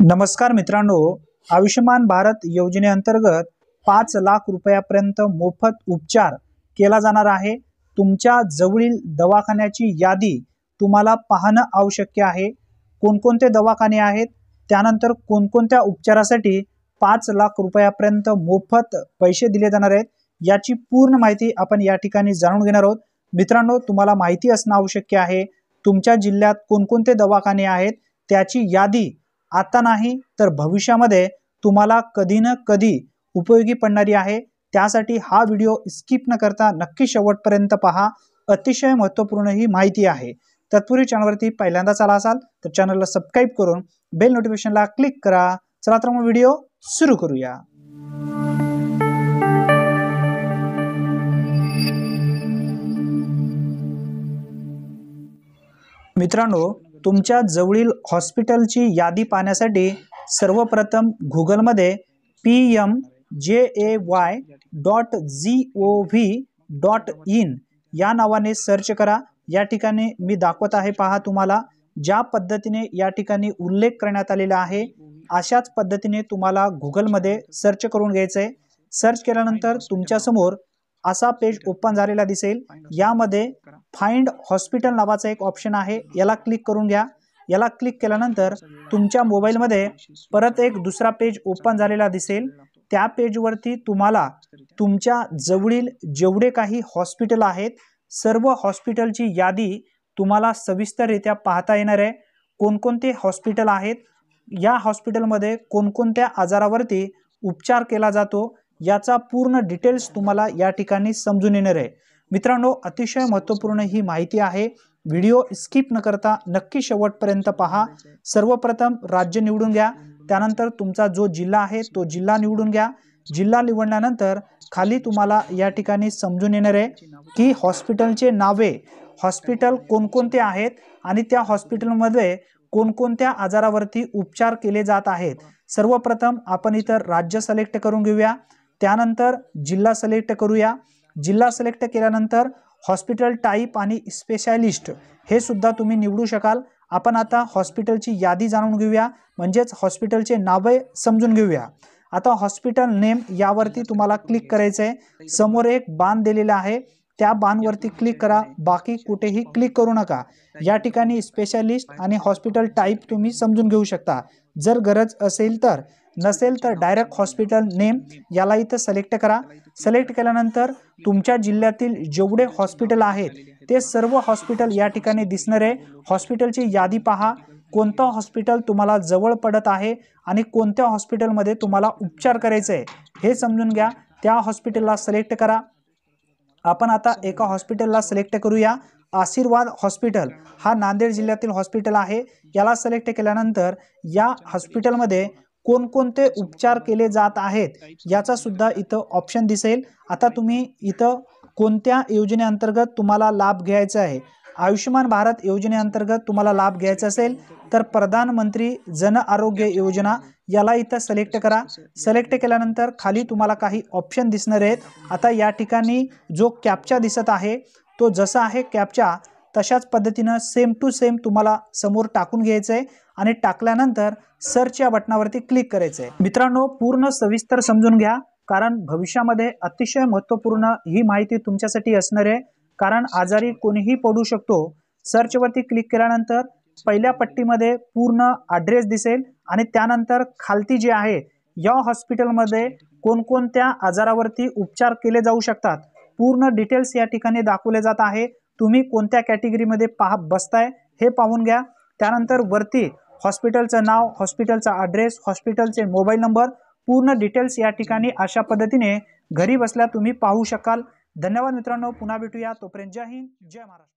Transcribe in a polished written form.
नमस्कार मित्रांनो, आयुष्यमान भारत योजनेअंतर्गत 5 लाख रुपयापर्यंत मोफत उपचार केला जाणार आहे। तुमच्या जवळील दवाखान्याची यादी तुम्हाला पाहणं आवश्यक आहे। कोणकोणते दवाखाने आहेत, त्यानंतर कोणकोणत्या उपचारासाठी 5 लाख रुपयापर्यंत मोफत पैसे दिले जाणार आहेत, याची पूर्ण माहिती आपण या ठिकाणी जाणून घेणार आहोत। मित्रांनो, तुम्हाला माहिती असणं आवश्यक आहे तुमच्या जिल्ह्यात कोणकोणते दवाखाने आहेत त्याची यादी आता नाही तर भविष्यामध्ये तुम्हाला कधी ना कधी उपयोगी पडणारी आहे। त्यासाठी हा व्हिडिओ स्किप न करता नक्की शेवटपर्यंत पहा, अतिशय महत्त्वपूर्ण ही माहिती आहे। तत्पूर्वी चॅनलवरती पहिल्यांदाच आला असाल तर चॅनलला सबस्क्राइब करून बेल नोटिफिकेशनला क्लिक करा। चला तर मग व्हिडिओ सुरू करूया। मित्रांनो, तुमच्या जवळील हॉस्पिटलची यादी पाहण्यासाठी सर्वप्रथम गुगलमध्ये pmjay.gov.in या नावाने सर्च करा। या ठिकाणी मी दाखवत आहे, पहा तुम्हाला ज्या पद्धतीने या ठिकाणी उल्लेख करण्यात आलेला आहे अशाच पद्धतीने तुम्हाला गुगलमध्ये सर्च करून घ्यायचं आहे। सर्च केल्यानंतर तुमच्या समोर असा पेज ओपन झालेला दिसेल। यामध्ये फाइंड हॉस्पिटल नावाचा एक ऑप्शन आहे, याला क्लिक करून घ्या। याला क्लिक केल्यानंतर तुमच्या मोबाईलमध्ये परत एक दुसरा पेज ओपन झालेला दिसेल। त्या पेजवरती तुम्हाला तुमच्या जवळील जेवढे काही हॉस्पिटल आहेत सर्व हॉस्पिटलची यादी तुम्हाला सविस्तररित्या पाहता येणार आहे। कोणकोणते हॉस्पिटल आहेत, या हॉस्पिटलमध्ये कोणकोणत्या आजारावरती उपचार केला जातो याचा पूर्ण डिटेल्स तुम्हाला या ठिकाणी समजून येणार आहे। मित्रांनो, अतिशय महत्त्वपूर्ण ही माहिती आहे, व्हिडिओ स्किप न करता नक्की शेवटपर्यंत पहा। सर्वप्रथम राज्य निवडून घ्या, त्यानंतर तुमचा जो जिल्हा आहे तो जिल्हा निवडून घ्या। जिल्हा निवडल्यानंतर खाली तुम्हाला या ठिकाणी समजून येणार आहे की हॉस्पिटलचे नावे, हॉस्पिटल कोणकोणते आहेत आणि त्या हॉस्पिटलमध्ये कोणकोणत्या आजारावरती उपचार केले जात आहेत। सर्वप्रथम आपण इतर राज्य सिलेक्ट करून घेऊया, त्यानंतर जिल्हा सिलेक्ट करूया। जिल्हा सिलेक्ट केल्यानंतर हॉस्पिटल टाइप आणि स्पेशालिस्ट हे सुद्धा तुम्ही निवडू शकाल। आपण आता हॉस्पिटलची यादी जाणून घेऊया, म्हणजेच हॉस्पिटलचे नावे समजून घेऊया। आता हॉस्पिटल नेम यावरती तुम्हाला क्लिक करायचं आहे। समोर एक बाण दिलेला आहे, त्या बाणवरती क्लिक करा, बाकी कुठेही क्लिक करू नका। या ठिकाणी स्पेशालिस्ट आणि हॉस्पिटल टाइप तुम्ही समजून घेऊ शकता जर गरज असेल तर, नसेल तर डायरेक्ट हॉस्पिटल नेम याला इथं सिलेक्ट करा। सिलेक्ट केल्यानंतर तुमच्या जिल्ह्यातील जेवढे हॉस्पिटल आहेत ते सर्व हॉस्पिटल या ठिकाणी दिसणार आहे। हॉस्पिटलची यादी पहा, कोणतं हॉस्पिटल तुम्हाला जवळ पडत आहे आणि कोणत्या हॉस्पिटलमध्ये तुम्हाला उपचार करायचे आहे हे समजून घ्या। त्या हॉस्पिटलला सिलेक्ट करा। आपण आता एका हॉस्पिटलला सिलेक्ट करूया, आशीर्वाद हॉस्पिटल हा नांदेड जिल्ह्यातील हॉस्पिटल आहे। याला सिलेक्ट केल्यानंतर या हॉस्पिटलमध्ये कोणकोणते उपचार केले जात आहेत याचा सुद्धा इथं ऑप्शन दिसेल। आता तुम्ही इथं कोणत्या योजनेअंतर्गत तुम्हाला लाभ घ्यायचा आहे, आयुष्यमान भारत योजनेअंतर्गत तुम्हाला लाभ घ्यायचा असेल तर प्रधानमंत्री जन आरोग्य योजना याला इथं सिलेक्ट करा। सिलेक्ट केल्यानंतर खाली तुम्हाला काही ऑप्शन दिसणार आहेत। आता या ठिकाणी जो कॅप्चा दिसत आहे तो जसा आहे कॅप्चा तशाच पद्धतीनं सेम टू सेम तुम्हाला समोर टाकून घ्यायचं आहे आणि टाकल्यानंतर सर्च या बटनावरती क्लिक करायचं आहे। मित्रांनो, पूर्ण सविस्तर समजून घ्या, कारण भविष्यामध्ये अतिशय महत्त्वपूर्ण ही माहिती तुमच्यासाठी असणार आहे। कारण आजारी कोणीही पडू शकतो। सर्च वरती क्लिक केल्यानंतर पहिल्या पट्टीमध्ये पूर्ण ॲड्रेस दिसेल आणि त्यानंतर खालती जे आहे या हॉस्पिटलमध्ये कोणकोणत्या आजारावरती उपचार केले जाऊ शकतात पूर्ण डिटेल्स या ठिकाणी दाखवले जात आहे। तुम्ही कोणत्या कॅटेगरीमध्ये बसताय हे पाहून घ्या। त्यानंतर वरती हॉस्पिटलचं नाव, हॉस्पिटलचा ॲड्रेस, हॉस्पिटलचे मोबाईल नंबर, पूर्ण डिटेल्स या ठिकाणी अशा पद्धतीने घरी बसल्या तुम्ही पाहू शकाल। धन्यवाद मित्रांनो, पुन्हा भेटूया, तोपर्यंत जय हिंद, जय महाराष्ट्र।